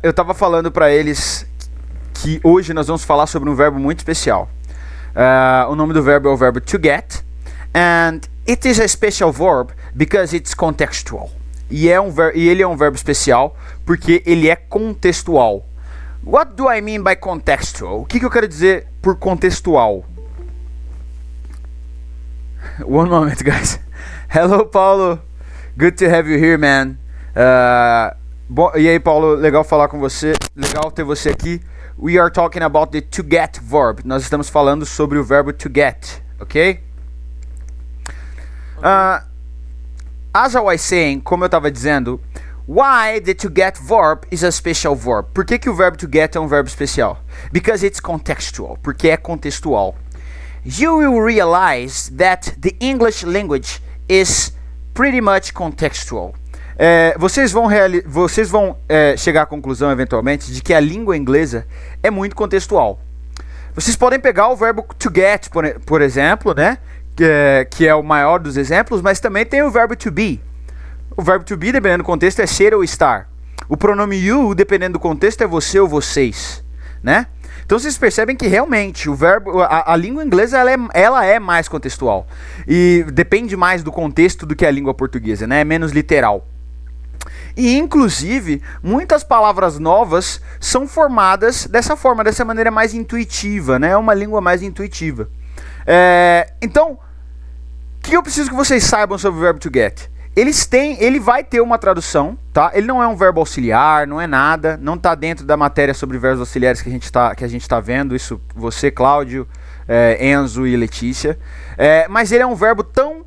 Eu tava falando para eles que hoje nós vamos falar sobre um verbo muito especial. O nome do verbo é o verbo to get, and it is a special verb because it's contextual. E ele é um verbo especial porque ele é contextual. What do I mean by contextual? O que eu quero dizer por contextual? One moment, guys. Hello, Paulo. Good to have you here, man. E aí, Paulo, legal falar com você. Legal ter você aqui. We are talking about the to get verb. Nós estamos falando sobre o verbo to get, ok? As I was saying, como eu estava dizendo, why the to get verb is a special verb? Por que o verbo to get é um verbo especial? Because it's contextual. Porque é contextual. You will realize that the English language is pretty much contextual. Vocês vão chegar à conclusão, eventualmente, de que a língua inglesa é muito contextual. Vocês podem pegar o verbo to get, por exemplo, né? Que é o maior dos exemplos, mas também tem o verbo to be. O verbo to be, dependendo do contexto, é ser ou estar. O pronome you, dependendo do contexto, é você ou vocês, né? Então vocês percebem que realmente a língua inglesa ela é mais contextual. E depende mais do contexto do que a língua portuguesa, né? É menos literal. E inclusive, muitas palavras novas são formadas dessa forma, dessa maneira mais intuitiva, né? É uma língua mais intuitiva. Então, o que eu preciso que vocês saibam sobre o verbo to get? Ele vai ter uma tradução, tá? Ele não é um verbo auxiliar, não é nada, não está dentro da matéria sobre verbos auxiliares que a gente tá vendo, isso você, Cláudio, Enzo e Letícia. Mas ele é um verbo tão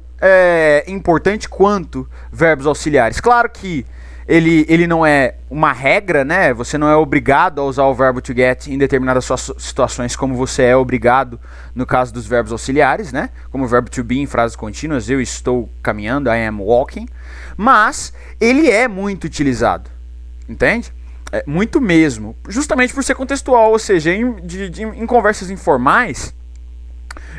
importante quanto verbos auxiliares. Claro que ele não é uma regra, né? Você não é obrigado a usar o verbo to get em determinadas situações, como você é obrigado no caso dos verbos auxiliares, né? Como o verbo to be em frases contínuas, eu estou caminhando, I am walking. Mas ele é muito utilizado, entende? Muito mesmo, justamente por ser contextual, ou seja, em conversas informais,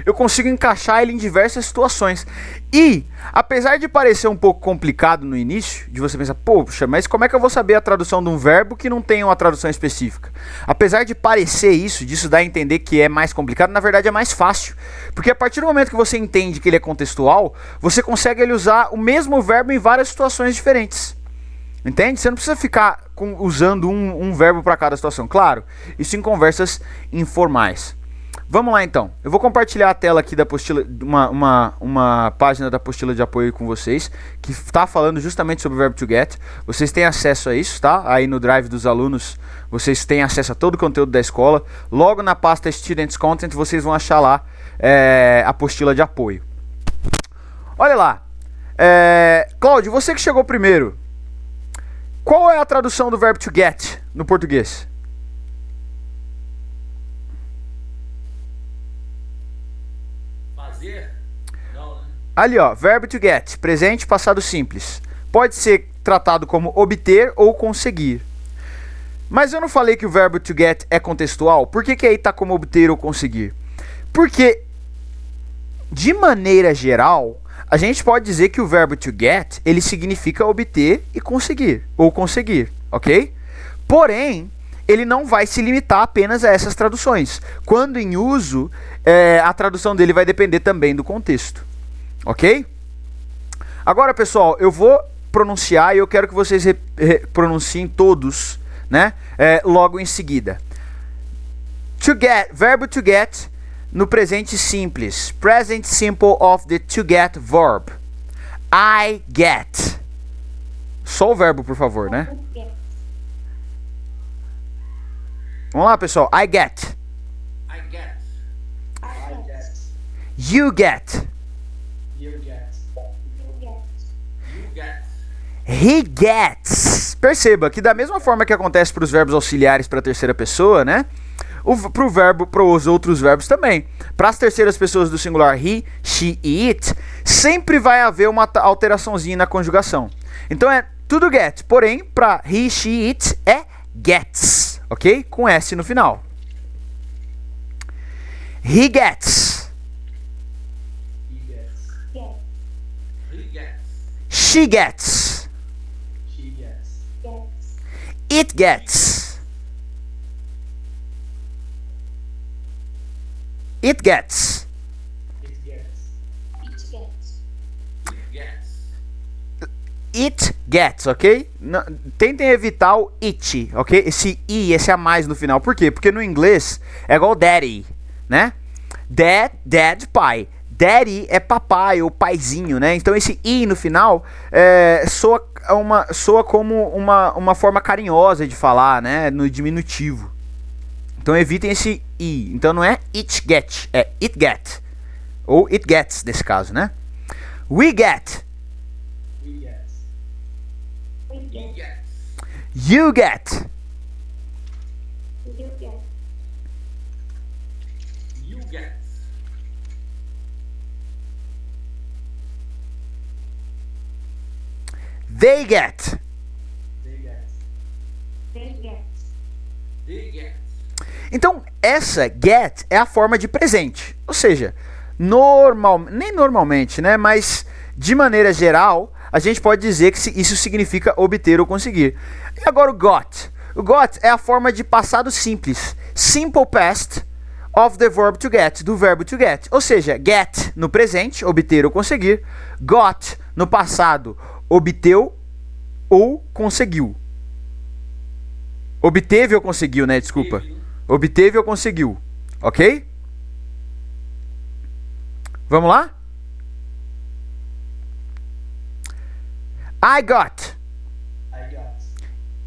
eu consigo encaixar ele em diversas situações. E, apesar de parecer um pouco complicado no início, de você pensar, poxa, mas como é que eu vou saber a tradução de um verbo que não tem uma tradução específica? Apesar de parecer disso dar a entender que é mais complicado, na verdade é mais fácil. Porque a partir do momento que você entende que ele é contextual, você consegue usar o mesmo verbo em várias situações diferentes. Entende? Você não precisa ficar usando um verbo para cada situação. Claro, isso em conversas informais. Vamos lá então, eu vou compartilhar a tela aqui da apostila, uma página da apostila de apoio com vocês, que está falando justamente sobre o verbo to get. Vocês têm acesso a isso, tá? Aí no Drive dos alunos, vocês têm acesso a todo o conteúdo da escola. Logo na pasta Students Content, vocês vão achar lá a apostila de apoio. Olha lá, Cláudio, você que chegou primeiro, qual é a tradução do verbo to get no português? Ali, ó, verbo to get, presente, passado simples. Pode ser tratado como obter ou conseguir. Mas eu não falei que o verbo to get é contextual? Por que aí tá como obter ou conseguir? Porque, de maneira geral, a gente pode dizer que o verbo to get, ele significa obter e conseguir, ou conseguir, ok? Porém, ele não vai se limitar apenas a essas traduções. Quando em uso, a tradução dele vai depender também do contexto. Ok? Agora, pessoal, eu vou pronunciar e eu quero que vocês pronunciem todos, né? Logo em seguida. To get, verbo to get no presente simples. Present simple of the to get verb. I get. Só o verbo, por favor, né? Vamos lá, pessoal. I get. I get. I get. You get. You get. You get. He gets. Perceba que da mesma forma que acontece para os verbos auxiliares para a terceira pessoa, né? Para os outros verbos também. Para as terceiras pessoas do singular he, she e it, sempre vai haver uma alteraçãozinha na conjugação. Então é tudo get, porém para he, she, it é gets, ok? Com S no final. He gets. He gets. He gets. She gets. She gets. It gets. It gets. It gets. It gets. It gets. It gets, ok? Tentem evitar o it, ok? Esse i, esse a mais no final. Por quê? Porque no inglês é igual daddy, né? Dad, pai. Daddy é papai ou paizinho, né? Então esse i no final soa como uma forma carinhosa de falar, né? No diminutivo. Então evitem esse i. Então não é it get, é it get. Ou it gets, nesse caso, né? We get. We get. We He get. gets. You get. You get. You get. They get. They get. They get. They get. Então, essa get é a forma de presente. Ou seja, nem normalmente, né? Mas de maneira geral, a gente pode dizer que isso significa obter ou conseguir. E agora o got. O got é a forma de passado simples. Simple past of the verb to get, do verbo to get. Ou seja, get no presente, obter ou conseguir. Got no passado, obteu ou conseguiu. Obteve ou conseguiu, né? Desculpa. Obteve ou conseguiu. Ok? Vamos lá? I got. I got.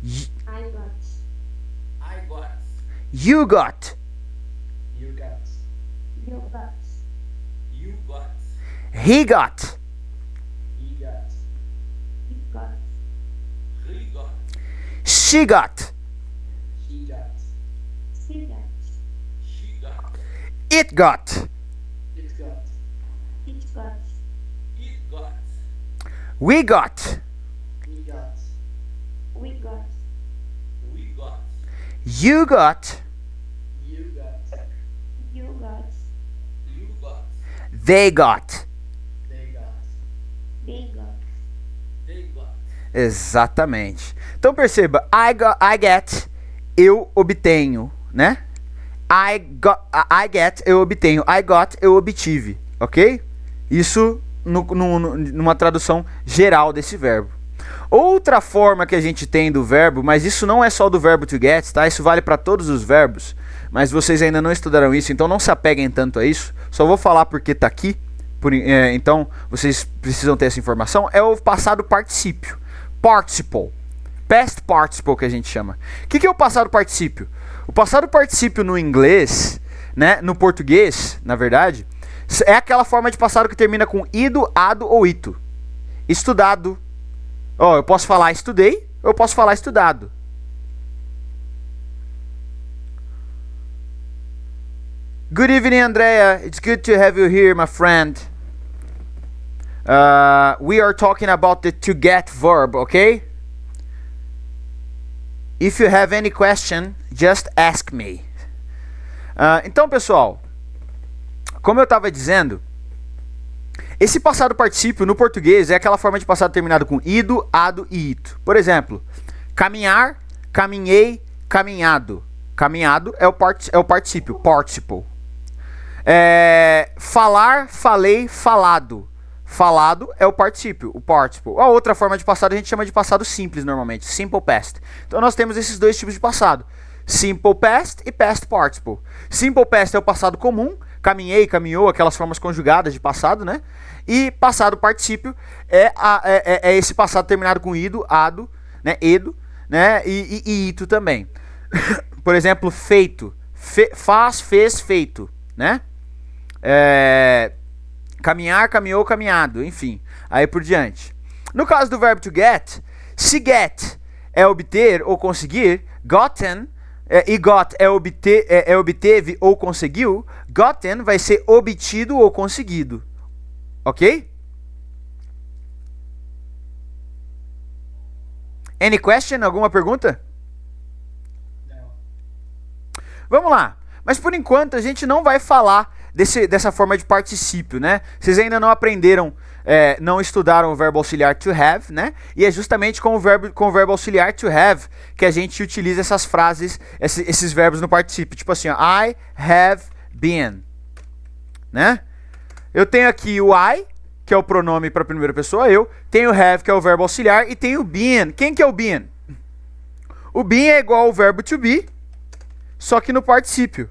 I got. I got. You got. You got. You got. You got. He got. He got. You got. He got. She got. She got. She got. She got. It got. It got. It got. It got. We got. We got. We got. We got. You got. You got. You got. You got. They got. They got. They got. They got. Exatamente. Então perceba, I get, eu obtenho, né? I get, eu obtenho. I got, eu obtive, ok? Isso numa tradução geral desse verbo. Outra forma que a gente tem do verbo, mas isso não é só do verbo to get, tá? Isso vale para todos os verbos, mas vocês ainda não estudaram isso, então não se apeguem tanto a isso. Só vou falar porque tá aqui, então vocês precisam ter essa informação. É o passado particípio, participle, past participle que a gente chama. O que é o passado particípio? O passado particípio no inglês, né, no português, na verdade, é aquela forma de passado que termina com ido, ado ou ito. Estudado. Eu posso falar estudei, ou eu posso falar estudado. Good evening, Andrea. It's good to have you here, my friend. We are talking about the to get verb, okay? If you have any question, just ask me. Então, pessoal, como eu estava dizendo, esse passado particípio no português é aquela forma de passado terminado com ido, ado e ito. Por exemplo, caminhar, caminhei, caminhado. Caminhado é o particípio, participle. Falar, falei, falado. Falado é o particípio, o participle. A outra forma de passado a gente chama de passado simples normalmente, simple past. Então nós temos esses dois tipos de passado, simple past e past participle. Simple past é o passado comum, caminhei, caminhou, aquelas formas conjugadas de passado, né? E passado particípio é esse passado terminado com ido, ado, né? Edo, né? E ito também. Por exemplo, feito, faz, fez, feito, né? Caminhar, caminhou, caminhado, enfim, aí por diante. No caso do verbo to get, se get é obter ou conseguir, gotten e got é obteve ou conseguiu, gotten vai ser obtido ou conseguido, ok? Any question? Alguma pergunta? Não. Vamos lá. Mas por enquanto a gente não vai falar dessa forma de particípio, né? Vocês ainda não aprenderam, não estudaram o verbo auxiliar to have, né? E é justamente com o verbo auxiliar to have que a gente utiliza essas frases, esses verbos no particípio. Tipo assim, ó, I have been, né? Eu tenho aqui o I, que é o pronome para a primeira pessoa, eu. Tenho o have, que é o verbo auxiliar. E tenho o been. Quem que é o been? O been é igual ao verbo to be, só que no particípio.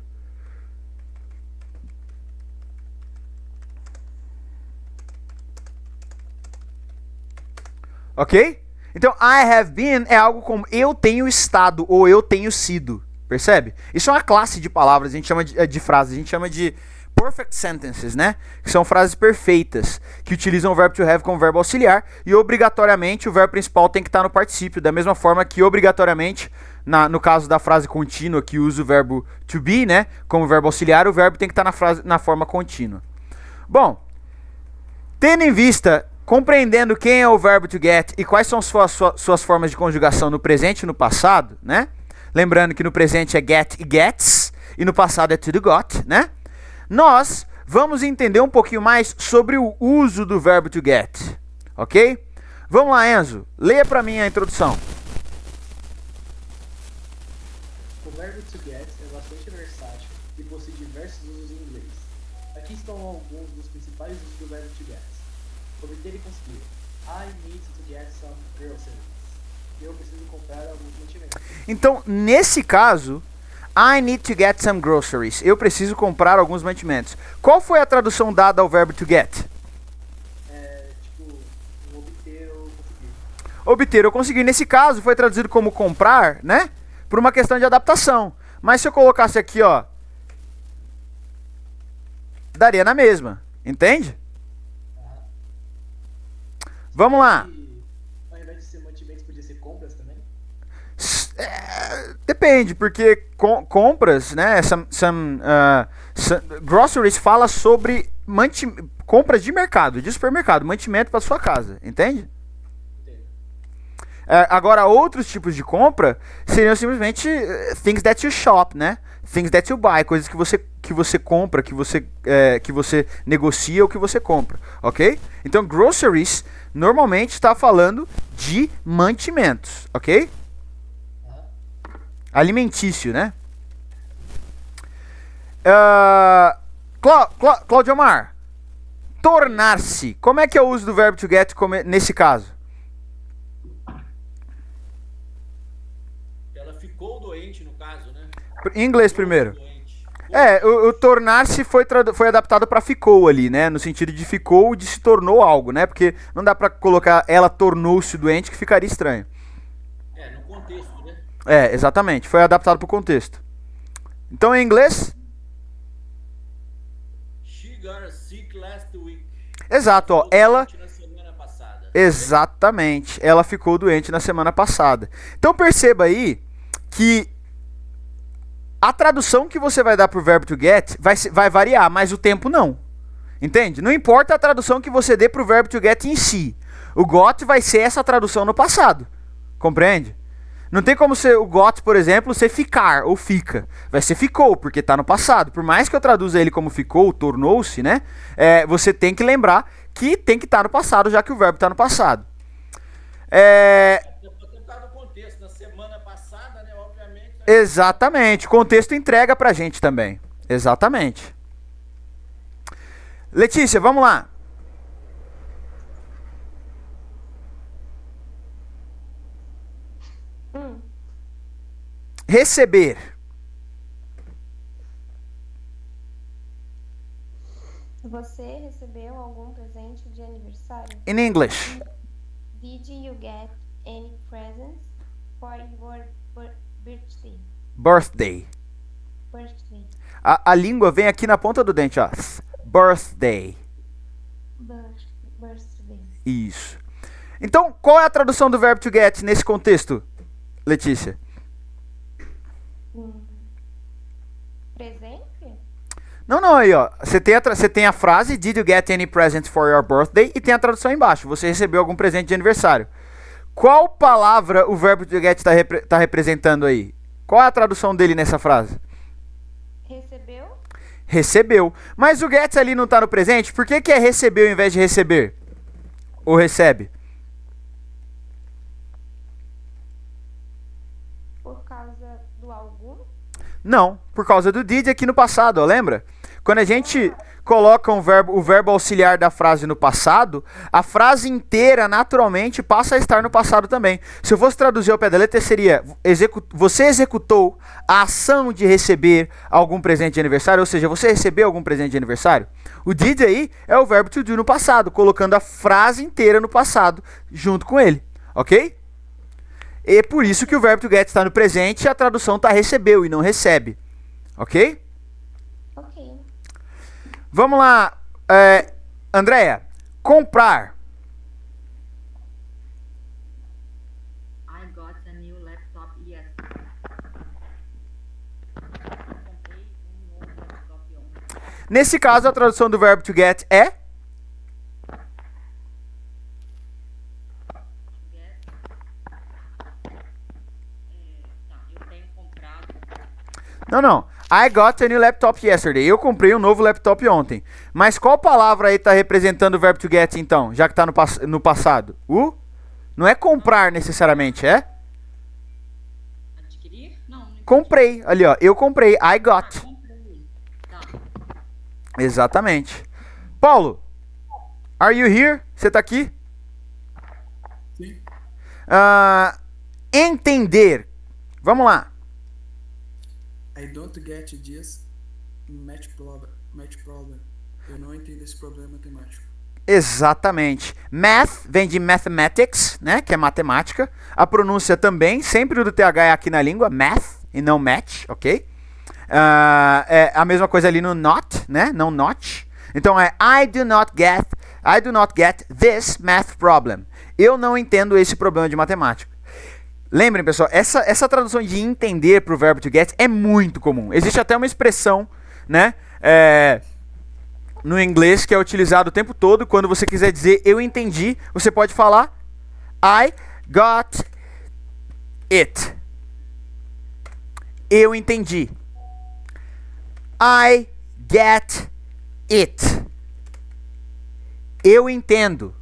Ok? Então, I have been é algo como eu tenho estado ou eu tenho sido. Percebe? Isso é uma classe de palavras, a gente chama de frases, a gente chama de perfect sentences, né? Que são frases perfeitas, que utilizam o verbo to have como verbo auxiliar e obrigatoriamente o verbo principal tem que estar no particípio, da mesma forma que obrigatoriamente, no caso da frase contínua que usa o verbo to be, né? Como verbo auxiliar, o verbo tem que estar na forma contínua. Bom, tendo em vista, compreendendo quem é o verbo to get e quais são suas formas de conjugação no presente e no passado, né? Lembrando que no presente é get e gets e no passado é to do got, né? Nós vamos entender um pouquinho mais sobre o uso do verbo to get, ok? Vamos lá, Enzo, leia para mim a introdução. O verbo to get é bastante versátil e possui diversos usos em inglês. Aqui estão alguns dos principais usos do verbo to get. Obter e conseguir. I need to get some groceries. Eu preciso comprar alguns mantimentos. Então, nesse caso, I need to get some groceries. Eu preciso comprar alguns mantimentos. Qual foi a tradução dada ao verbo to get? Obter ou conseguir. Obter ou conseguir. Nesse caso, foi traduzido como comprar, né? Por uma questão de adaptação. Mas se eu colocasse aqui, ó, daria na mesma. Entende? Vamos lá. E, ao invés de ser mantimentos, podia ser compras também? Depende, porque compras, né? Groceries fala sobre compras de mercado, de supermercado, mantimento para sua casa, entende? Entendo. Agora, outros tipos de compra seriam simplesmente things that you shop, né? Things that you buy, coisas que você compra, que você negocia ou que você compra, ok? Então, groceries normalmente está falando de mantimentos, ok? Alimentício, né? Claudio Mar, tornar-se. Como é que é o uso do verbo to get nesse caso? Ela ficou doente, no caso, né? Em inglês primeiro. Doente. O tornar-se foi adaptado para ficou ali, né? No sentido de ficou, de se tornou algo, né? Porque não dá para colocar ela tornou-se doente, que ficaria estranho. No contexto, né? Exatamente. Foi adaptado para o contexto. Então, em inglês? She got sick last week. Exato, ó. Ficou Ela... doente na semana passada. Exatamente. Ela ficou doente na semana passada. Então, perceba aí que a tradução que você vai dar pro verbo to get vai variar, mas o tempo não. Entende? Não importa a tradução que você dê pro verbo to get em si. O got vai ser essa tradução no passado. Compreende? Não tem como ser o got, por exemplo, ser ficar ou fica. Vai ser ficou, porque está no passado. Por mais que eu traduza ele como ficou, tornou-se, né? Você tem que lembrar que tem que estar no passado, já que o verbo está no passado. Pode estar no contexto. Na semana passada, né? Obviamente. Exatamente. O contexto entrega pra gente também. Exatamente. Letícia, vamos lá. Receber. Você recebeu algum presente de aniversário? In English. Did you get any presents for your birthday? Birthday. Birthday. A língua vem aqui na ponta do dente, ó. Birthday. Birthday. Isso. Então, qual é a tradução do verbo to get nesse contexto, Letícia? Presente? Não, aí, ó. Você tem a frase, did you get any present for your birthday? E tem a tradução embaixo, você recebeu algum presente de aniversário. Qual palavra o verbo to get está representando aí? Qual é a tradução dele nessa frase? Recebeu? Recebeu. Mas o gets ali não tá no presente, por que que é recebeu ao invés de receber? Ou recebe? Por causa do algum? Não, por causa do did aqui no passado, ó, lembra? Quando a gente coloca o verbo auxiliar da frase no passado, a frase inteira naturalmente passa a estar no passado também. Se eu fosse traduzir ao pé da letra, seria você executou a ação de receber algum presente de aniversário, ou seja, você recebeu algum presente de aniversário? O did aí é o verbo to do no passado, colocando a frase inteira no passado junto com ele, ok? E por isso que o verbo to get está no presente e a tradução está recebeu e não recebe, ok? Ok. Vamos lá, Andréia, comprar. I got a new laptop yesterday. Comprei um novo laptop ontem. Nesse caso, a tradução do verbo to get é? Get. Eu tenho comprado. Não. I got a new laptop yesterday. Eu comprei um novo laptop ontem. Mas qual palavra aí está representando o verbo to get, então? Já que está no passado. Não é comprar necessariamente, é? Adquirir? Não entendi. Comprei. Ali, ó. Eu comprei. I got. Comprei. Tá. Exatamente. Paulo, are you here? Você está aqui? Sim. Entender. Vamos lá. I don't get this match problem. Eu não entendo esse problema matemático. Exatamente. Math vem de mathematics, né, que é matemática. A pronúncia também, sempre do TH é aqui na língua, math e não match, ok? É a mesma coisa ali no not, né, não not. Então é I do not get this math problem. Eu não entendo esse problema de matemática. Lembrem, pessoal, essa tradução de entender para o verbo to get é muito comum. Existe até uma expressão, né, no inglês que é utilizado o tempo todo. Quando você quiser dizer eu entendi, você pode falar I got it. Eu entendi. I get it. Eu entendo.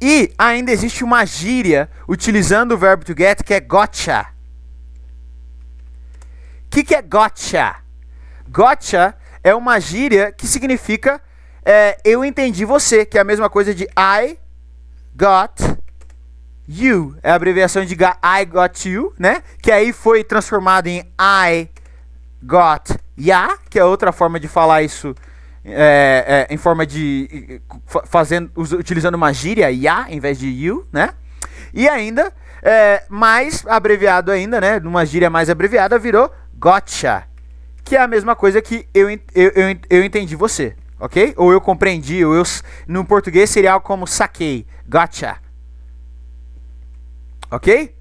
E ainda existe uma gíria utilizando o verbo to get que é gotcha. O que é gotcha? Gotcha é uma gíria que significa eu entendi você, que é a mesma coisa de I got you. É a abreviação de I got you, né? Que aí foi transformado em I got ya, que é outra forma de falar isso. Em forma de utilizando uma gíria ya em vez de you, né? E ainda mais abreviado ainda, né? Numa gíria mais abreviada virou gotcha, que é a mesma coisa que eu entendi você, ok? Ou eu compreendi, ou no português seria algo como saquei, gotcha, ok?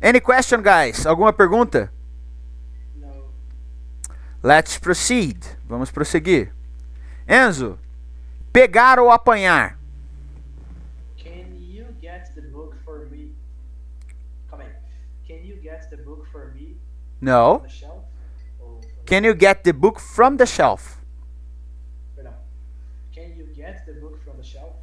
Any question, guys? Alguma pergunta? Não. Let's proceed. Vamos prosseguir. Enzo, pegar ou apanhar? Can you get the book for me? Calma aí. Can you get the book for me No. on the shelf? Ou, Can you get the book from the shelf? perdão. Can you get the book from the shelf?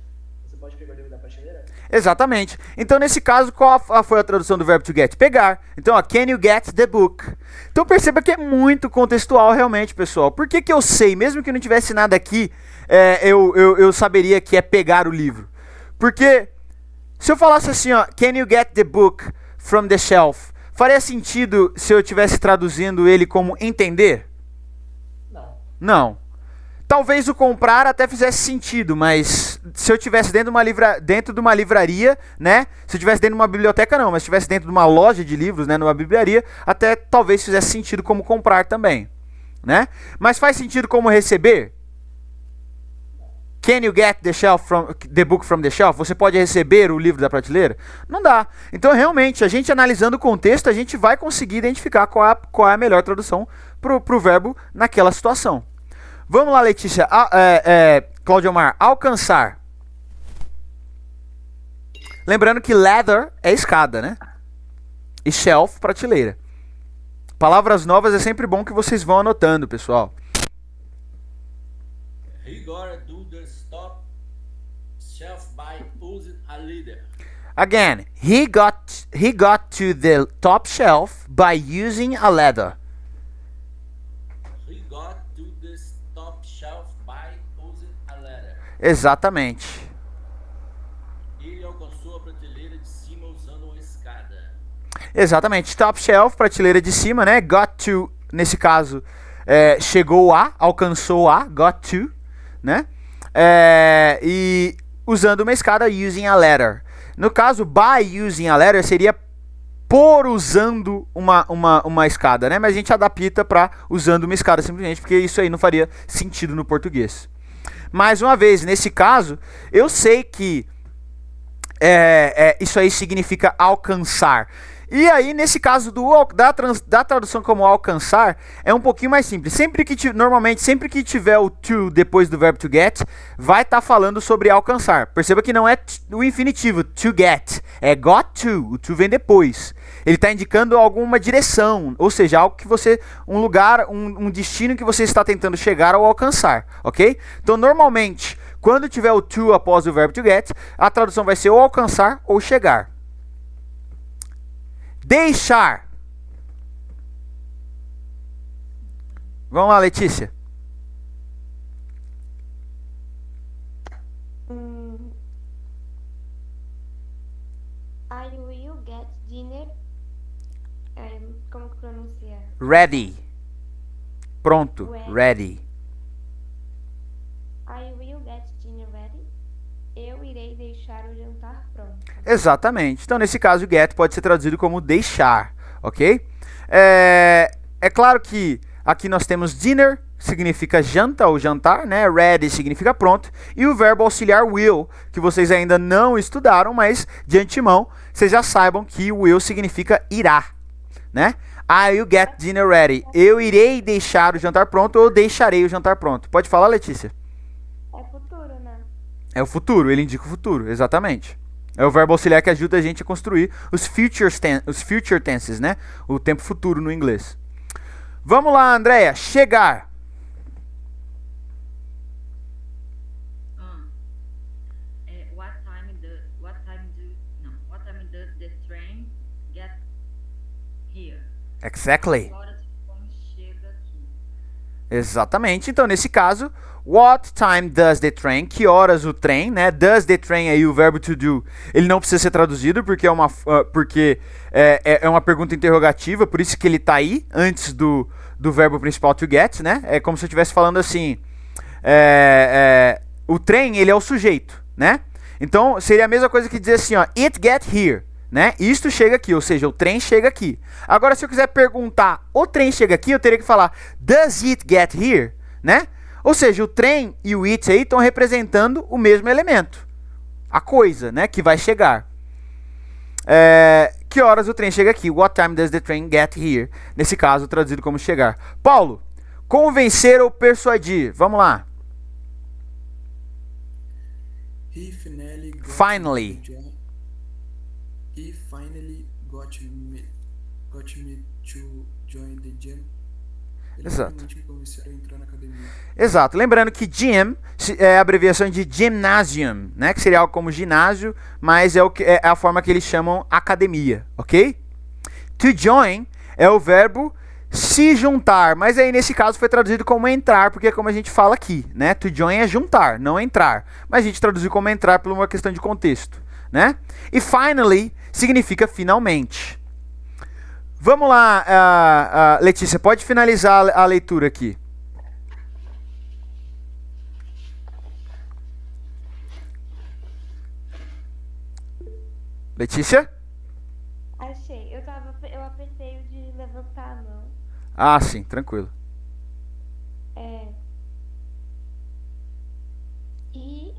Você pode pegar o livro da prateleira? Exatamente. Então, nesse caso, qual foi a tradução do verbo to get? Pegar. Então, ó, can you get the book? Então, perceba que é muito contextual realmente, pessoal. Por que eu sei, mesmo que não tivesse nada aqui, eu saberia que é pegar o livro? Porque se eu falasse assim, ó, can you get the book from the shelf? Faria sentido se eu estivesse traduzindo ele como entender? Não. Não. Talvez o comprar até fizesse sentido, mas se eu estivesse dentro de uma livraria, né? Se eu estivesse dentro de uma biblioteca, não, mas se estivesse dentro de uma loja de livros, né? Numa livraria, até talvez fizesse sentido como comprar também, né? Mas faz sentido como receber? Can you get the book from the shelf? Você pode receber o livro da prateleira? Não dá. Então, realmente, a gente analisando o contexto, a gente vai conseguir identificar qual é a melhor tradução pro verbo naquela situação. Vamos lá, Letícia. Cláudio Omar, alcançar. Lembrando que ladder é escada, né? E shelf, prateleira. Palavras novas é sempre bom que vocês vão anotando, pessoal. He gotta do the top shelf by using a leader. Again, he got to the top shelf by using a ladder. He got to the top shelf by using a ladder. Exatamente. Ele alcançou a prateleira de cima usando uma escada. Exatamente. Top shelf, prateleira de cima, né? Got to, nesse caso, chegou a, alcançou a, got to, né? E usando uma escada, using a ladder. No caso, by using a ladder seria por usando uma escada, né? Mas a gente adapta para usando uma escada simplesmente, porque isso aí não faria sentido no português. Mais uma vez, nesse caso, eu sei que isso aí significa alcançar. E aí, nesse caso da tradução como alcançar, é um pouquinho mais simples. Normalmente, sempre que tiver o to depois do verbo to get, vai estar falando sobre alcançar. Perceba que não é o infinitivo, to get. É got to, o to vem depois. Ele está indicando alguma direção, ou seja, algo que um lugar, um destino que você está tentando chegar ou alcançar, ok? Então, normalmente, quando tiver o to após o verbo to get, a tradução vai ser ou alcançar ou chegar. Deixar. Vamos lá, Letícia. I will get dinner. Como que pronuncia? Ready. Pronto. Ready. I will get dinner ready. Eu irei deixar o jantar pronto. Exatamente. Então, nesse caso, get pode ser traduzido como deixar, ok? É claro que aqui nós temos dinner, significa janta ou jantar, né? Ready significa pronto. E o verbo auxiliar will, que vocês ainda não estudaram, mas de antemão, vocês já saibam que will significa irá, né? I will get dinner ready. Eu irei deixar o jantar pronto ou deixarei o jantar pronto. Pode falar, Letícia? É futuro, né? É o futuro, ele indica o futuro, exatamente. É o verbo auxiliar que ajuda a gente a construir os future tenses, né? O tempo futuro no inglês. Vamos lá, Andréia. Chegar. What time does the train get here? Exactly. Que horas o trem chega aqui? Exatamente. Então, nesse caso, what time does the train? Que horas o trem, né? Does the train aí, o verbo to do, ele não precisa ser traduzido porque é uma pergunta interrogativa, por isso que ele tá aí antes do verbo principal to get, né? É como se eu estivesse falando assim, o trem, ele é o sujeito, né? Então, seria a mesma coisa que dizer assim, ó, it get here, né? Isto chega aqui, ou seja, o trem chega aqui. Agora, se eu quiser perguntar, o trem chega aqui, eu teria que falar, does it get here, né? Ou seja, o trem e o it aí estão representando o mesmo elemento, a coisa, né, que vai chegar. Que horas o trem chega aqui? What time does the train get here? Nesse caso, traduzido como chegar. Paulo, convencer ou persuadir? Vamos lá. He finally got Finally. me to join- He finally got me to join the gym. Ele Exato. finalmente me convenceu a entrar na academia. Exato. Lembrando que gym é a abreviação de gymnasium, né? Que seria algo como ginásio, mas é a forma que eles chamam academia, ok? To join é o verbo se juntar, mas aí nesse caso foi traduzido como entrar, porque é como a gente fala aqui, né? To join é juntar, não entrar. Mas a gente traduziu como entrar por uma questão de contexto, né? E finally significa finalmente. Vamos lá, Letícia, pode finalizar a leitura aqui. Letícia? Achei. Eu apertei o de levantar a mão. Ah, sim, tranquilo. E.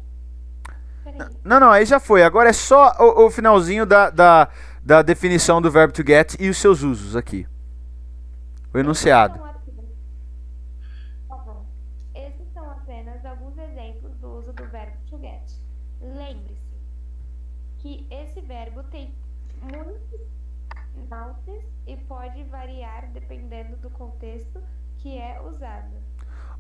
Peraí. Não, aí já foi. Agora é só o finalzinho da definição do verbo to get e os seus usos aqui. O enunciado. Tá bom. Esses são apenas alguns exemplos do uso do verbo to get. Lembre-se que esse verbo tem muitos nounces e pode variar dependendo do contexto que é usado.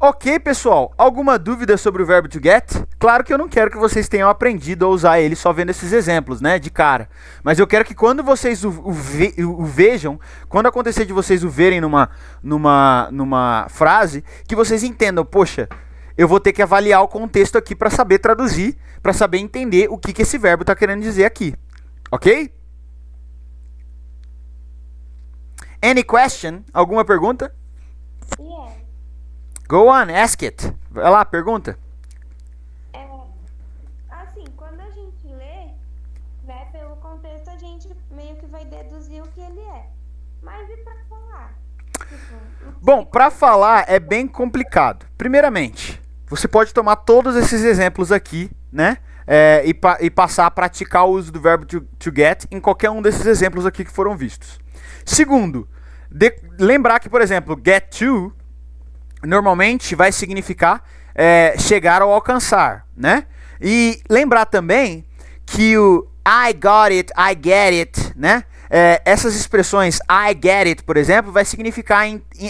Ok, pessoal? Alguma dúvida sobre o verbo to get? Claro que eu não quero que vocês tenham aprendido a usar ele só vendo esses exemplos, né, de cara. Mas eu quero que quando vocês o vejam, quando acontecer de vocês o verem numa frase, que vocês entendam, poxa, eu vou ter que avaliar o contexto aqui para saber traduzir, para saber entender o que esse verbo está querendo dizer aqui. Ok? Any question? Alguma pergunta? Yes. Go on, ask it. Vai lá, pergunta. Assim, quando a gente lê, né, pelo contexto, a gente meio que vai deduzir o que ele é. Mas e pra falar? Tipo, Bom, para falar é bem complicado. Primeiramente, você pode tomar todos esses exemplos aqui, né? E passar a praticar o uso do verbo to get em qualquer um desses exemplos aqui que foram vistos. Segundo, lembrar que, por exemplo, get to normalmente vai significar chegar ou alcançar, né? E lembrar também que o I got it, I get it, né? Essas expressões I get it, por exemplo, vai significar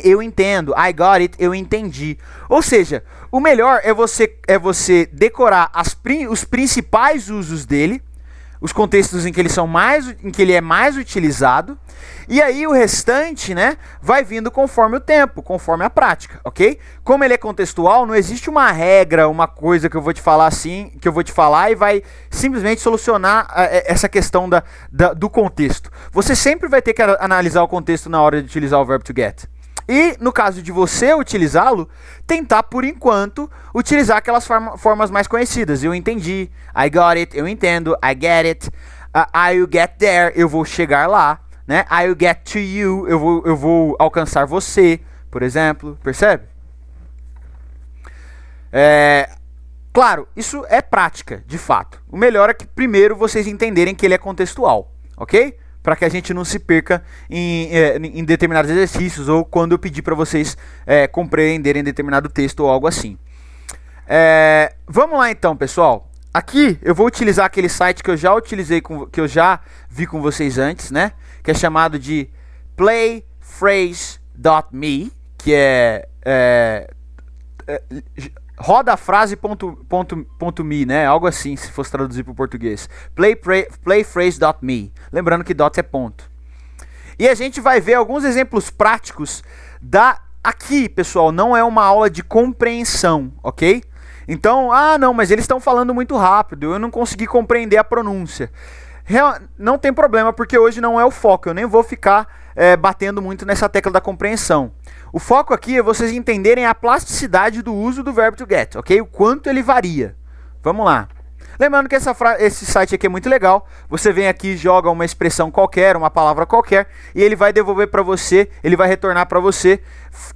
eu entendo, I got it, eu entendi. Ou seja, o melhor é você decorar os principais usos dele, os contextos em que ele é mais utilizado, e aí o restante, né, vai vindo conforme o tempo, conforme a prática, ok? Como ele é contextual, não existe uma regra, uma coisa que eu vou te falar assim, que eu vou te falar e vai simplesmente solucionar essa questão do contexto. Você sempre vai ter que analisar o contexto na hora de utilizar o verbo to get. E, no caso de você utilizá-lo, tentar, por enquanto, utilizar aquelas formas mais conhecidas. Eu entendi, I got it, eu entendo, I get it, I will get there, eu vou chegar lá, né? I will get to you, eu vou alcançar você, por exemplo, percebe? Claro, isso é prática, de fato. O melhor é que primeiro vocês entenderem que ele é contextual, ok? Para que a gente não se perca em determinados exercícios ou quando eu pedir para vocês compreenderem determinado texto ou algo assim. Vamos lá então, pessoal. Aqui eu vou utilizar aquele site que eu já utilizei, que eu já vi com vocês antes, né? Que é chamado de playphrase.me, que rodafrase.me, né? Algo assim, se fosse traduzir para o português. Playphrase.me. Lembrando que dot é ponto. E a gente vai ver alguns exemplos práticos aqui, pessoal, não é uma aula de compreensão, ok? Então, não, mas eles estão falando muito rápido, eu não consegui compreender a pronúncia. Não tem problema, porque hoje não é o foco, eu nem vou ficar batendo muito nessa tecla da compreensão. O foco aqui é vocês entenderem a plasticidade do uso do verbo to get, ok? O quanto ele varia. Vamos lá. Lembrando que esse site aqui é muito legal. Você vem aqui, joga uma expressão qualquer, uma palavra qualquer, e ele vai devolver para você, ele vai retornar para você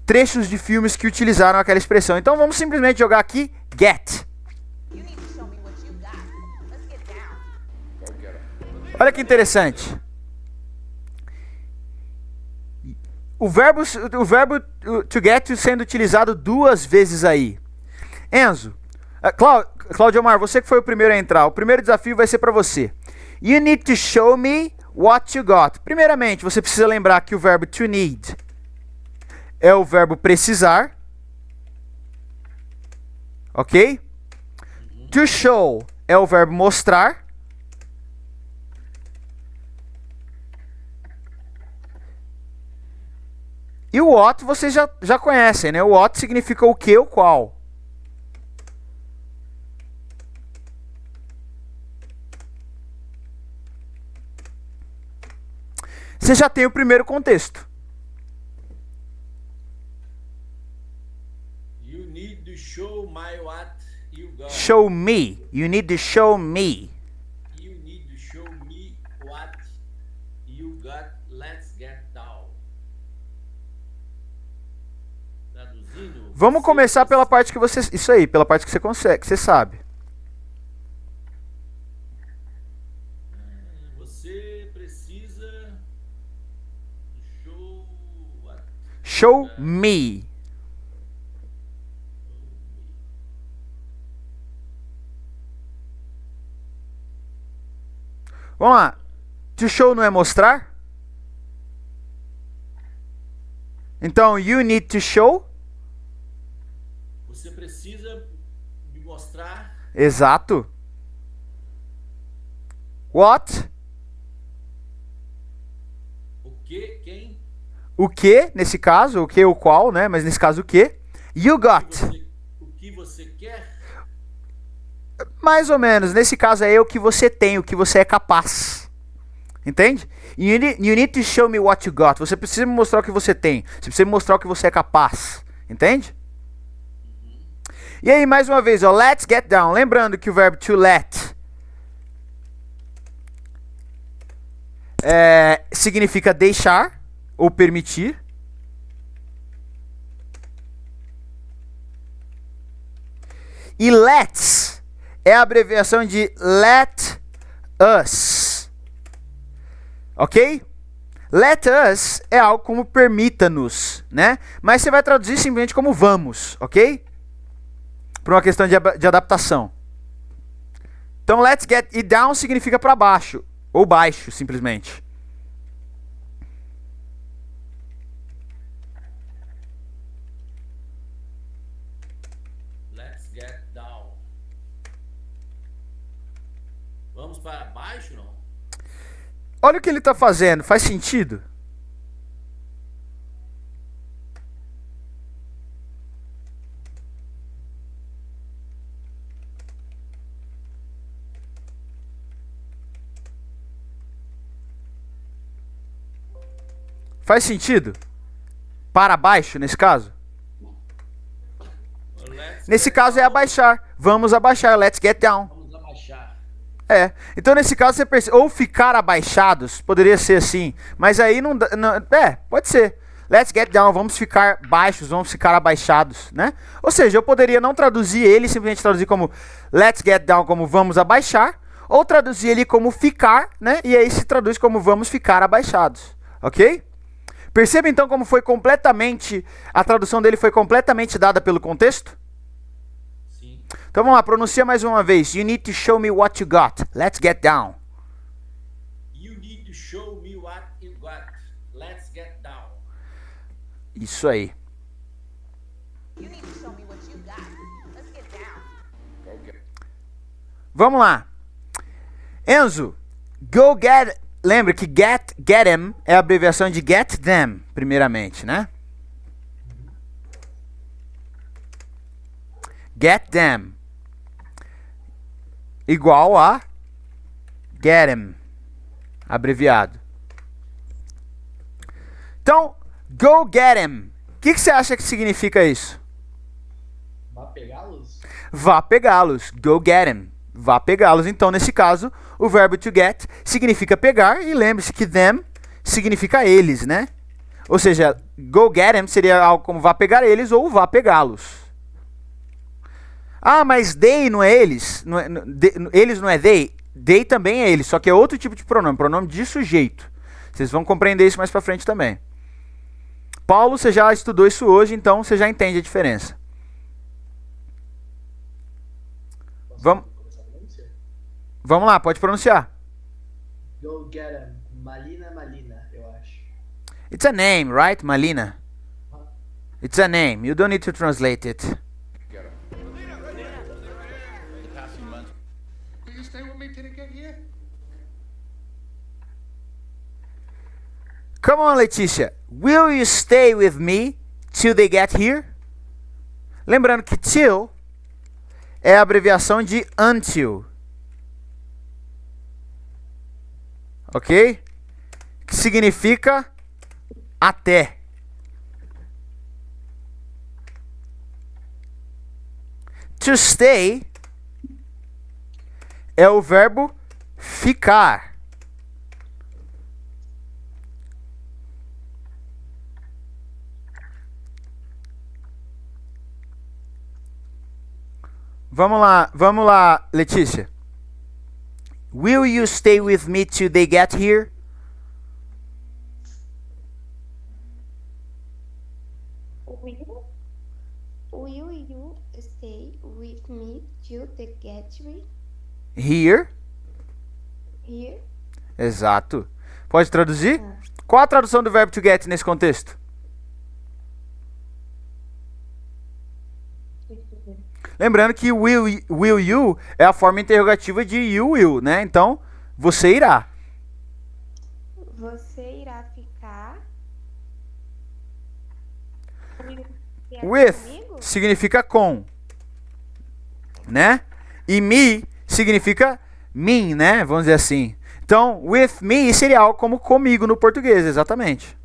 trechos de filmes que utilizaram aquela expressão. Então vamos simplesmente jogar aqui, get. Olha que interessante. O verbo to get sendo utilizado duas vezes aí. Enzo, Cláudio Omar, você que foi o primeiro a entrar. O primeiro desafio vai ser para você. You need to show me what you got. Primeiramente, você precisa lembrar que o verbo to need é o verbo precisar. Ok? To show é o verbo mostrar. E o what vocês já conhecem, né? O what significa o que, o qual. Você já tem o primeiro contexto. You need to show my what you got. Show me. You need to show me. You need to show me what you got. Let's get down. Traduzindo. Vamos começar pela parte que você... Isso aí, pela parte que você consegue, que você sabe. Você precisa show what? Show me. Vamos lá. To show não é mostrar? Então, you need to show. Você precisa me mostrar Exato. What? o que, quem, O que, nesse caso, o que, o qual, né? Mas nesse caso, o que? You got. o que você quer. Mais ou menos. Nesse caso aí é o que você tem, o que você é capaz. Entende? You need to show me what you got. Você precisa me mostrar o que você tem. Você precisa me mostrar o que você é capaz. Entende? E aí, mais uma vez, ó, let's get down. Lembrando que o verbo to let significa deixar ou permitir. E let's é a abreviação de let us. Ok? Let us é algo como permita-nos, né? Mas você vai traduzir simplesmente como vamos, ok? Por uma questão de adaptação. Então, let's get it down significa para baixo, ou baixo, simplesmente. Let's get down. Vamos para baixo, não? Olha o que ele está fazendo, faz sentido? Faz sentido? Para baixo, nesse caso? Nesse caso é abaixar. Vamos abaixar. Let's get down. Vamos abaixar. Então nesse caso você percebe, ou ficar abaixados, poderia ser assim, mas aí não, pode ser. Let's get down, vamos ficar baixos, vamos ficar abaixados, né? Ou seja, eu poderia não traduzir ele, simplesmente traduzir como let's get down, como vamos abaixar, ou traduzir ele como ficar, né? E aí se traduz como vamos ficar abaixados, ok? Perceba então como foi completamente, a tradução dele foi completamente dada pelo contexto? Sim. Então vamos lá, pronuncia mais uma vez. You need to show me what you got. Let's get down. You need to show me what you got. Let's get down. Isso aí. You need to show me what you got. Let's get down. Okay. Vamos lá. Enzo, go get... Lembra que get em é a abreviação de get them, primeiramente, né? Get them. Igual a get em, abreviado. Então, go get em. O que você acha que significa isso? Vá pegá-los? Vá pegá-los. Go get em. Vá pegá-los. Então, nesse caso, o verbo to get significa pegar. E lembre-se que them significa eles, né? Ou seja, go get em seria algo como vá pegar eles ou vá pegá-los. Ah, mas they não é eles? Eles não é they? They também é eles, só que é outro tipo de pronome. Pronome de sujeito. Vocês vão compreender isso mais pra frente também. Paulo, você já estudou isso hoje, então você já entende a diferença. Vamos lá, pode pronunciar. Go get 'em. Malina, Malina, eu acho. It's a name, right, Malina? It's a name. You don't need to translate it. Will you stay with me till they get here? Come on, Letícia. Will you stay with me till they get here? Lembrando que till é a abreviação de until. Ok? Que significa até. To stay é o verbo ficar. Vamos lá, Letícia. Will you stay with me till they get here? Will you stay with me till they get Here? here? Exato. Pode traduzir? Qual a tradução do verbo to get nesse contexto? Lembrando que will you é a forma interrogativa de you will, né? Então, você irá. Você irá ficar With comigo? significa com, né? E me significa mim, né? Vamos dizer assim. Então, with me seria algo como comigo no português, exatamente.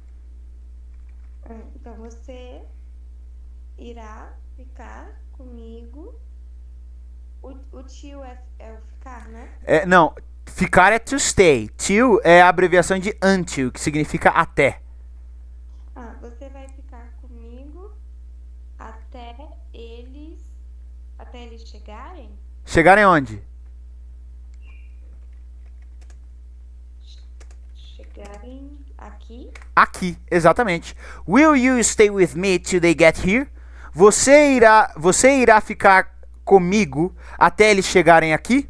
Então você irá ficar comigo. O tio é o ficar, né? Não, ficar é to stay. To é a abreviação de until, que significa até. Você vai ficar comigo até eles chegarem? Chegarem onde? Chegarem aqui? Aqui, exatamente. Will you stay with me till they get here? Você irá ficar comigo até eles chegarem aqui?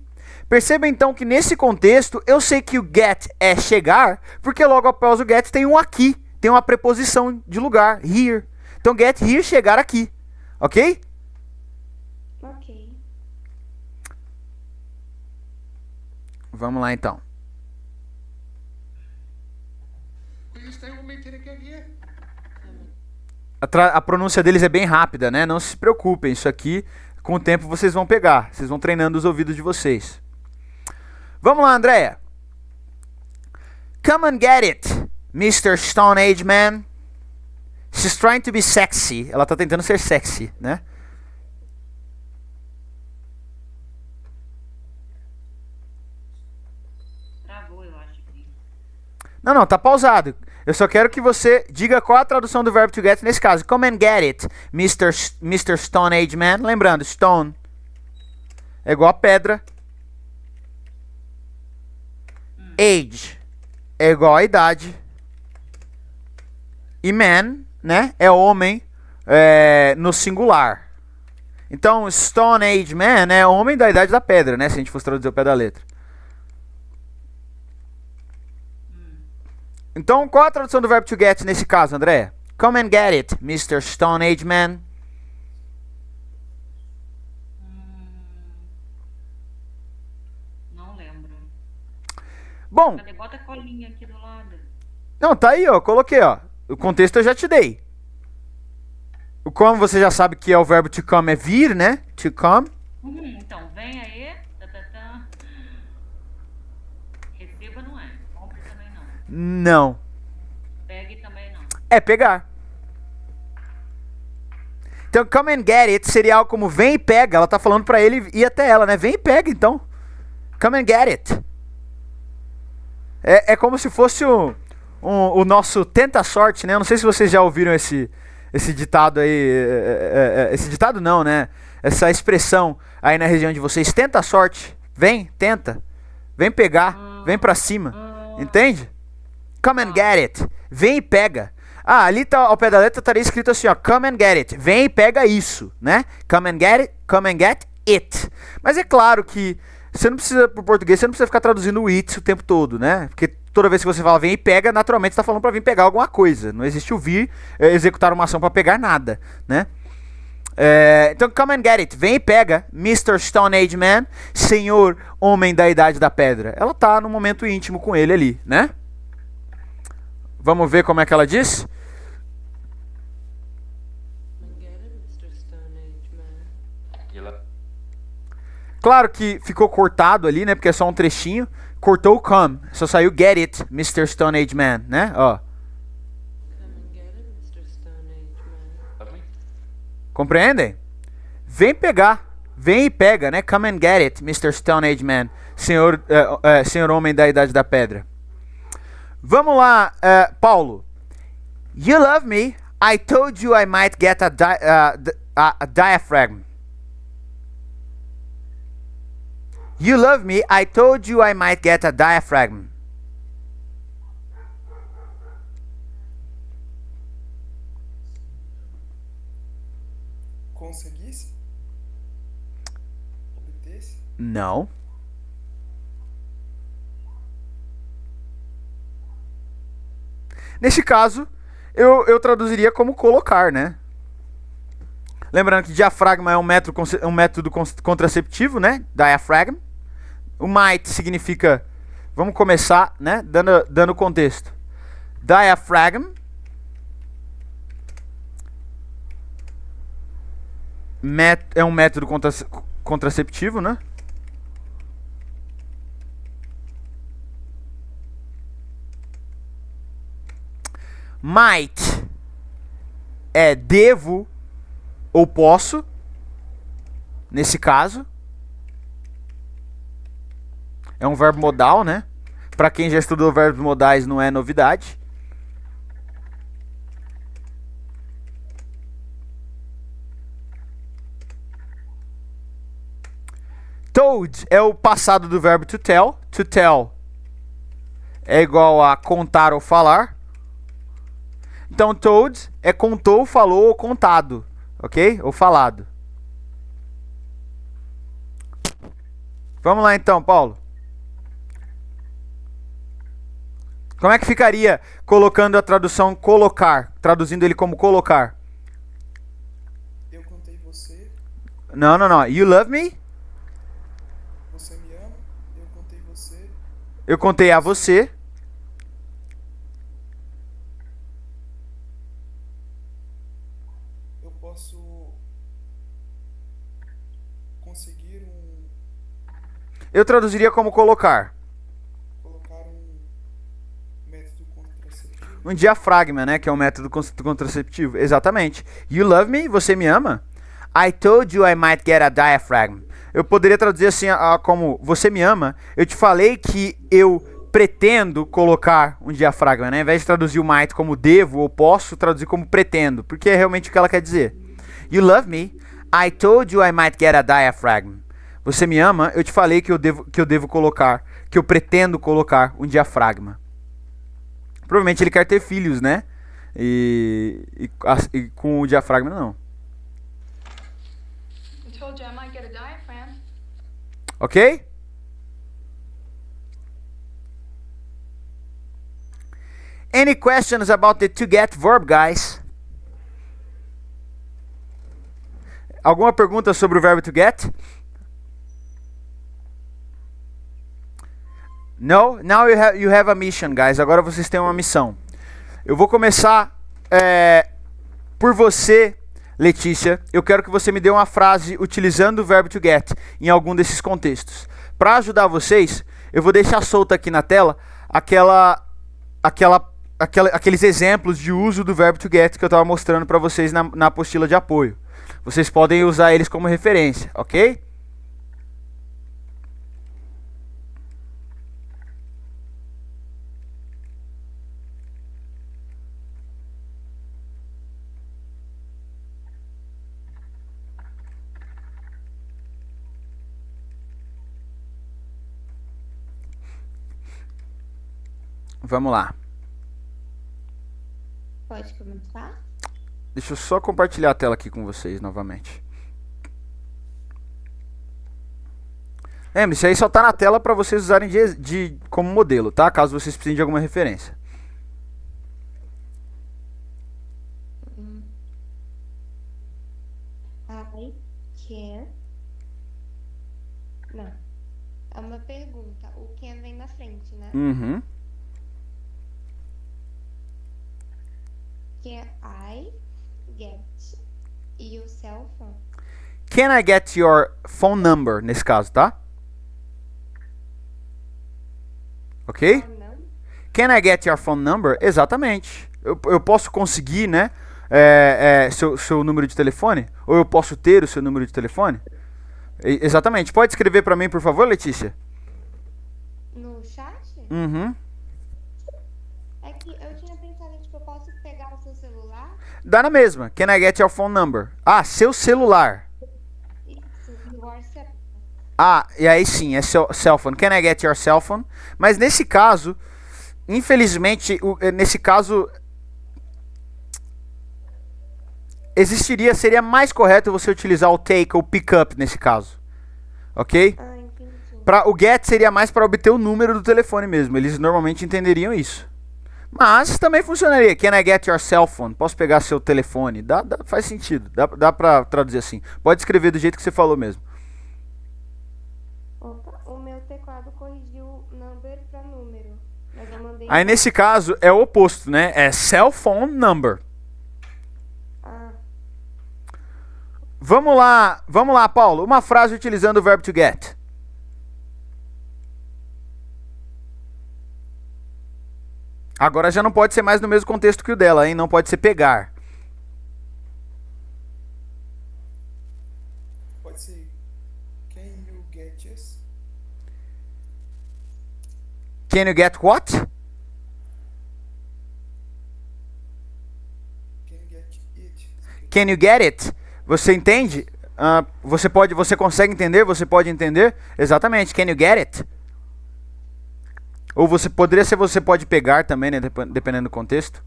Perceba então que nesse contexto eu sei que o get é chegar, porque logo após o get tem um aqui, tem uma preposição de lugar, here. Então get here, chegar aqui. Ok? Ok. Vamos lá então. Will you stay with me till they get here? A pronúncia deles é bem rápida, né? Não se preocupem, isso aqui com o tempo vocês vão pegar. Vocês vão treinando os ouvidos de vocês. Vamos lá, Andrea. Come and get it, Mr. Stone Age Man. She's trying to be sexy. Ela tá tentando ser sexy, né? Travou, eu acho que. Não, tá pausado. Eu só quero que você diga qual a tradução do verbo to get nesse caso. Come and get it, Mr. Stone Age Man. Lembrando, stone é igual a pedra. Age é igual a idade. E man, né, é homem no singular. Então, Stone Age Man é homem da idade da pedra, né, se a gente fosse traduzir o pé da letra. Então, qual a tradução do verbo to get nesse caso, André? Come and get it, Mr. Stone Age Man. Não lembro. Bom, Cadê? Bota a colinha aqui do lado. não, tá aí, ó, coloquei, ó. O contexto eu já te dei. O come você já sabe que é o verbo to come, é vir, né? To come. Então, vem aí. Tá. Receba não é. Compre também não. Não. Pegue também não. É pegar. Então, come and get it seria algo como vem e pega. Ela tá falando pra ele ir até ela, né? Vem e pega, então. Come and get it. É como se fosse o nosso tenta sorte, né? Eu não sei se vocês já ouviram esse ditado aí. Esse ditado não, né? Essa expressão aí na região de vocês. Tenta sorte. Vem, tenta. Vem pegar. Vem pra cima. Entende? Come and get it. Vem e pega. Ali tá, ao pé da letra estaria escrito assim, ó. Come and get it. Vem e pega isso, né? Come and get it. Come and get it. Mas é claro que você não precisa, pro português, você não precisa ficar traduzindo o it o tempo todo, né? Porque toda vez que você fala vem e pega, naturalmente você tá falando pra vir pegar alguma coisa. Não existe o vir executar uma ação pra pegar nada, né? Então, come and get it. Vem e pega, Mr. Stone Age Man, senhor homem da idade da pedra. Ela tá no momento íntimo com ele ali, né? Vamos ver como é que ela diz? Claro que ficou cortado ali, né? Porque é só um trechinho. Cortou o come. Só saiu get it, Mr. Stone Age Man, né? Ó. Compreendem? Vem pegar. Vem e pega, né? Come and get it, Mr. Stone Age Man. Senhor homem da idade da pedra. Vamos lá, Paulo. You love me. I told you I might get a diaphragm. You love me. I told you I might get a diaphragm. Conseguisse? Obtesse? Não. Neste caso, eu traduziria como colocar, né? Lembrando que diafragma é um método contraceptivo, né? Diaphragm. O might significa... Vamos começar, né? Dando contexto. Diaphragm é um método contraceptivo, né? Might é devo ou posso, nesse caso. É um verbo modal, né? Para quem já estudou verbos modais não é novidade. Told é o passado do verbo to tell. To tell é igual a contar ou falar. Então, told é contou, falou ou contado, ok? Ou falado. Vamos lá então, Paulo. Como é que ficaria colocando a tradução colocar? Traduzindo ele como colocar. Eu contei você. Não, não, não. You love me? Você me ama. Eu contei você. Eu contei a você. Eu posso conseguir Eu traduziria como colocar. colocar um método contraceptivo. Um diafragma, né? Que é um método contraceptivo. Exatamente. You love me? Você me ama? I told you I might get a diaphragm. Eu poderia traduzir assim como você me ama? Eu te falei que eu pretendo colocar um diafragma, né? Ao invés de traduzir o might como devo ou posso, traduzir como pretendo. Porque é realmente o que ela quer dizer. You love me? I told you I might get a diaphragm. Você me ama? Eu te falei que eu devo colocar, que eu pretendo colocar um diafragma. Provavelmente ele quer ter filhos, né? E com o diafragma não. I told you I might get a diaphragm. Ok? Any questions about the to get verb, guys? Alguma pergunta sobre o verbo to get? No? Now you have a mission, guys. Agora vocês têm uma missão. Eu vou começar por você, Letícia. Eu quero que você me dê uma frase utilizando o verbo to get em algum desses contextos. Para ajudar vocês, eu vou deixar solta aqui na tela aqueles exemplos de uso do verbo to get que eu estava mostrando para vocês na apostila de apoio. Vocês podem usar eles como referência, ok? Vamos lá. Pode começar? Deixa eu só compartilhar a tela aqui com vocês novamente. Lembre-se, aí só tá na tela para vocês usarem como modelo, tá? Caso vocês precisem de alguma referência. I can. Não. É uma pergunta. O can vem na frente, né? Uhum. Can I get your cell phone? Can I get your phone number, nesse caso, tá? Ok? Ou não? Can I get your phone number? Exatamente. Eu posso conseguir, né? Seu número de telefone? Ou eu posso ter o seu número de telefone? Exatamente. Pode escrever para mim, por favor, Letícia? No chat? Uhum. É que eu tinha pensado em, tipo, eu posso pegar o seu celular? Dá na mesma. Can I get your phone number? Ah, seu celular. Isso, your cell phone. Ah, e aí sim, é seu cell phone. Can I get your cell phone? Mas nesse caso, infelizmente, nesse caso, seria mais correto você utilizar o take ou pick up nesse caso. Ok? Ah, entendi. O get seria mais para obter o número do telefone mesmo. Eles normalmente entenderiam isso. Mas também funcionaria. Can I get your cell phone? Posso pegar seu telefone? Faz sentido. Dá pra traduzir assim. Pode escrever do jeito que você falou mesmo. Opa, o meu teclado corrigiu number pra número. Mas eu mandei. Aí nesse caso é o oposto, né? É cell phone number. Ah, Vamos lá, Paulo. Uma frase utilizando o verbo to get. Agora já não pode ser mais no mesmo contexto que o dela, hein? Não pode ser pegar. Pode ser. Can you get us? Can you get what? Can you get it? Can you get it? Você entende? Você consegue entender? Você pode entender? Exatamente. Can you get it? Ou poderia ser você pode pegar também, né? Dependendo do contexto.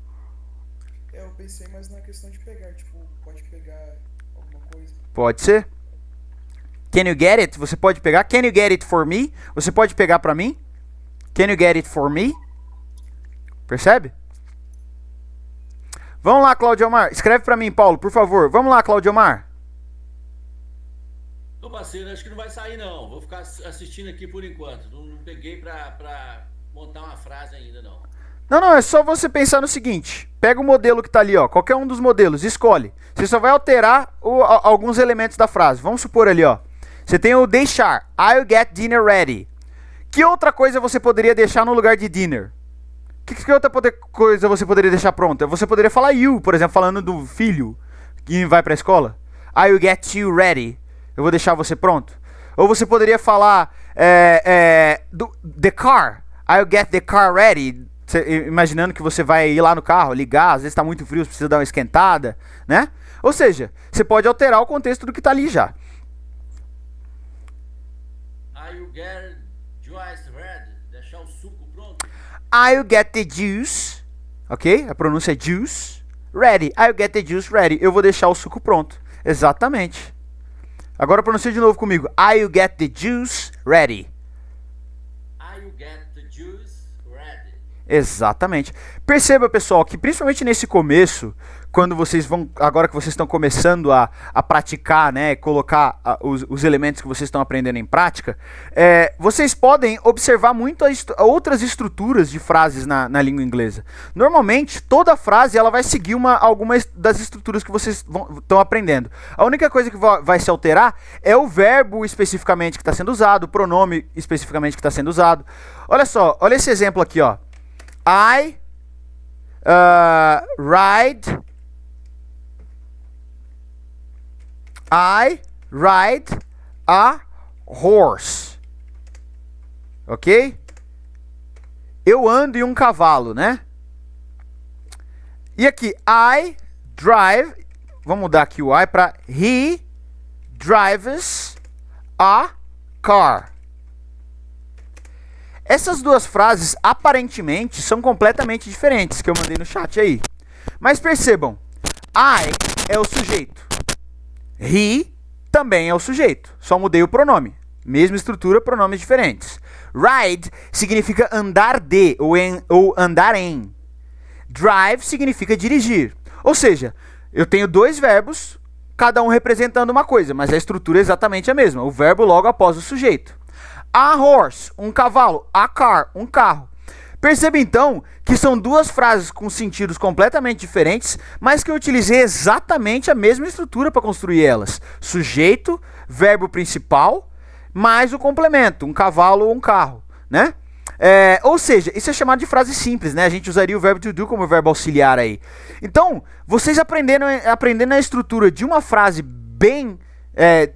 Eu pensei mais na questão de pegar, tipo, pode pegar alguma coisa. Pode ser. Can you get it? Você pode pegar. Can you get it for me? Você pode pegar pra mim? Can you get it for me? Percebe? Vamos lá, Claudio Omar. Escreve pra mim, Paulo, por favor. Vamos lá, Claudio Omar. Ô parceiro, acho que não vai sair não. Vou ficar assistindo aqui por enquanto. Não peguei pra montar uma frase ainda não. Não, é só você pensar no seguinte. Pega o modelo que tá ali, ó. Qualquer um dos modelos, escolhe. Você só vai alterar alguns elementos da frase. Vamos supor ali, ó. Você tem o deixar. I'll get dinner ready. Que outra coisa você poderia deixar no lugar de dinner? Que outra coisa você poderia deixar pronta? Você poderia falar you, por exemplo, falando do filho que vai pra escola. I'll get you ready. Eu vou deixar você pronto. Ou você poderia falar the car. I'll get the car ready. Imaginando que você vai ir lá no carro, ligar, às vezes está muito frio, você precisa dar uma esquentada, né? Ou seja, você pode alterar o contexto do que está ali já. I'll get juice ready. Deixar o suco pronto. I'll get the juice, ok? A pronúncia é juice, ready. I'll get the juice ready. Eu vou deixar o suco pronto. Exatamente. Agora pronuncia de novo comigo. I'll get the juice ready. I'll get the juice ready. Exatamente. Perceba, pessoal, que principalmente nesse começo, quando vocês vão, agora que vocês estão começando a praticar, né, colocar os elementos que vocês estão aprendendo em prática, vocês podem observar muito outras estruturas de frases na língua inglesa. Normalmente, toda frase ela vai seguir algumas das estruturas que vocês estão aprendendo. A única coisa que vai se alterar é o verbo especificamente que está sendo usado, o pronome especificamente que está sendo usado. Olha só, olha esse exemplo aqui, ó. I ride a horse. Ok? Eu ando em um cavalo, né? E aqui, I drive. Vamos mudar aqui o I para he drives a car. Essas duas frases, aparentemente, são completamente diferentes, que eu mandei no chat aí. Mas percebam, I é o sujeito. He também é o sujeito. Só mudei o pronome. Mesma estrutura, pronomes diferentes. Ride significa andar de ou andar em. Drive significa dirigir. Ou seja, eu tenho dois verbos, cada um representando uma coisa, mas a estrutura é exatamente a mesma. O verbo logo após o sujeito. A horse, um cavalo. A car, um carro. Perceba então que são duas frases com sentidos completamente diferentes, mas que eu utilizei exatamente a mesma estrutura para construir elas. Sujeito, verbo principal, mais o complemento, um cavalo ou um carro, né? Ou seja, isso é chamado de frase simples, né? A gente usaria o verbo to do como verbo auxiliar aí. Então, vocês aprendendo a estrutura de uma frase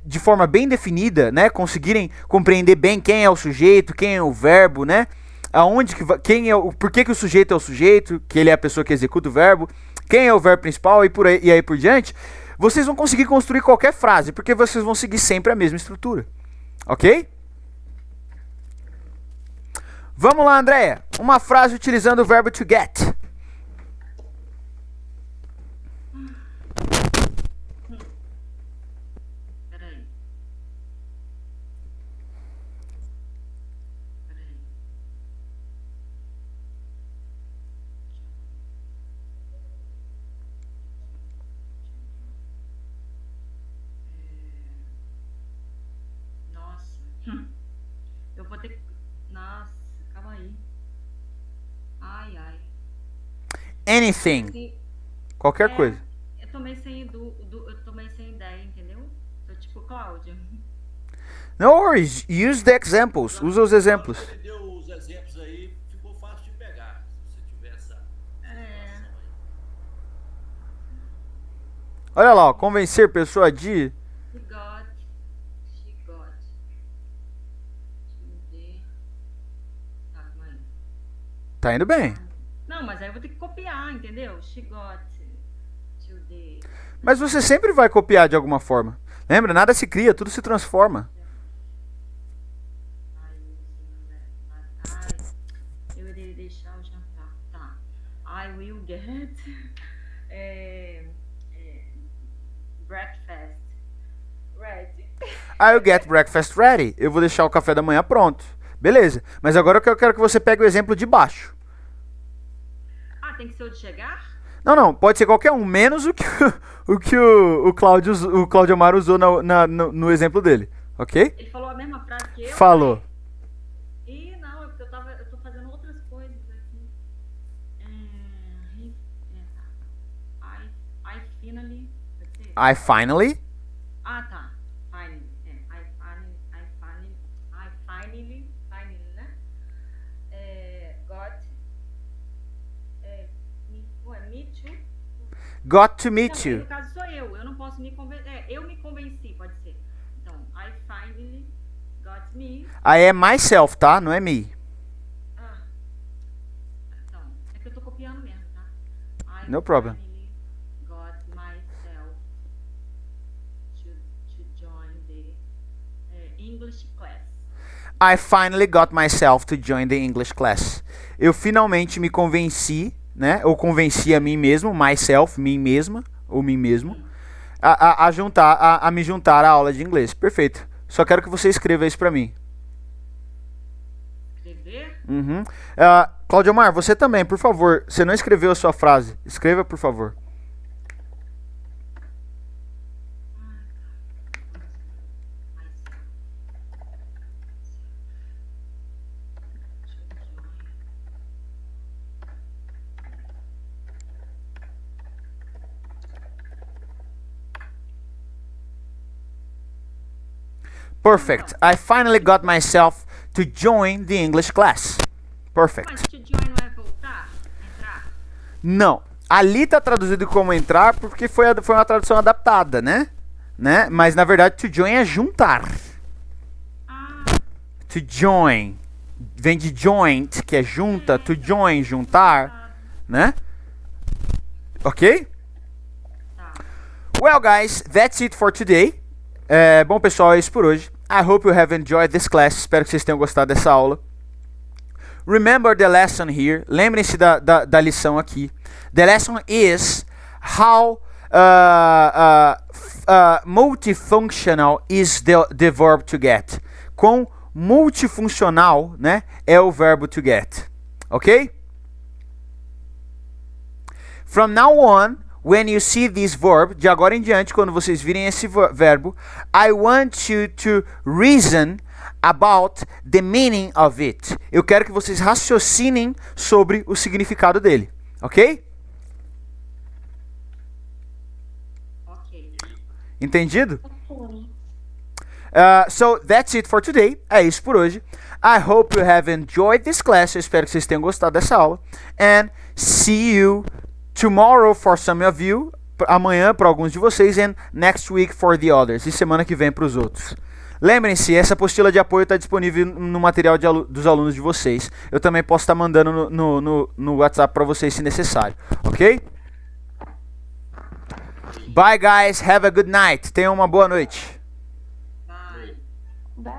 de forma bem definida, né? Conseguirem compreender bem quem é o sujeito, quem é o verbo, né? Por que o sujeito é o sujeito, que ele é a pessoa que executa o verbo, quem é o verbo principal e aí por diante, vocês vão conseguir construir qualquer frase, porque vocês vão seguir sempre a mesma estrutura. Ok? Vamos lá, Andréia. Uma frase utilizando o verbo to get. Peraí. Deixa Eu vou ter que... Nossa, calma aí. Ai, ai. Anything. E- Qualquer é, coisa. Eu tô meio sem, eu tô meio sem ideia, entendeu? Tô tipo Cláudia. No worries. Use the examples. Usa os exemplos. Ele deu os exemplos aí, ficou fácil de pegar. Se você tiver essa situação aí. Olha lá, ó, convencer pessoa de... She got. Tá, calma aí. Tá indo bem. Não, mas aí eu vou ter que copiar, entendeu? She got to the... Mas você sempre vai copiar de alguma forma. Lembra? Nada se cria, tudo se transforma. Ai, eu irei deixar o jantar. Tá. I will get breakfast ready. I'll get breakfast ready. Eu vou deixar o café da manhã pronto. Beleza. Mas agora eu quero que você pegue o exemplo de baixo. Ah, tem que ser o de chegar? Não, não. Pode ser qualquer um, menos o que o Cláudio Amaro usou no exemplo dele. Ok? Ele falou a mesma frase que eu? Falou. Ih, não, é porque eu tô fazendo outras coisas aqui. I finally... Pode ser? I finally... Ah, tá. Finally. Finally, né? Got... me too? Got to meet Não, you. no caso sou eu. Eu não posso me convencer. Eu me convenci, pode ser. Então, I finally got me... I am myself, tá? Não é me. Ah. Então, é que eu tô copiando mesmo, tá? I No problem. finally got myself to join the English class. I finally got myself to join the English class. Eu finalmente me convenci, né? Ou convenci a mim mesmo, myself, mim mesma, ou mim mesmo, a me juntar à aula de inglês. Perfeito. Só quero que você escreva isso pra mim. Escrever? Uhum. Cláudio Omar, você também, por favor. Você não escreveu a sua frase. Escreva, por favor. Perfect. I finally got myself to join the English class. Perfect. Mas to join não é voltar? Entrar? Não. Ali tá traduzido como entrar porque foi uma tradução adaptada, né? Mas na verdade to join é juntar. Ah, To join. Vem de joint, que é junta. To join, juntar. Né? Ok? tá. Well, guys, that's it for today. Bom, pessoal, é isso por hoje. I hope you have enjoyed this class. Espero que vocês tenham gostado dessa aula. Remember the lesson here. Lembrem-se da lição aqui. The lesson is how multifunctional is the verb to get. Quão multifuncional, né, é o verbo to get. Ok? From now on, when you see this verb, de agora em diante, quando vocês virem esse verbo, I want you to reason about the meaning of it. Eu quero que vocês raciocinem sobre o significado dele. Ok? Ok. Entendido? Ok. So that's it for today. É isso por hoje. I hope you have enjoyed this class. Eu espero que vocês tenham gostado dessa aula. And see you tomorrow for some of you. Amanhã para alguns de vocês. And next week for the others. E semana que vem para os outros. Lembrem-se, essa apostila de apoio está disponível no material dos alunos de vocês. Eu também posso estar mandando no WhatsApp para vocês se necessário. Ok? Bye, guys. Have a good night. Tenham uma boa noite. Bye. Bye.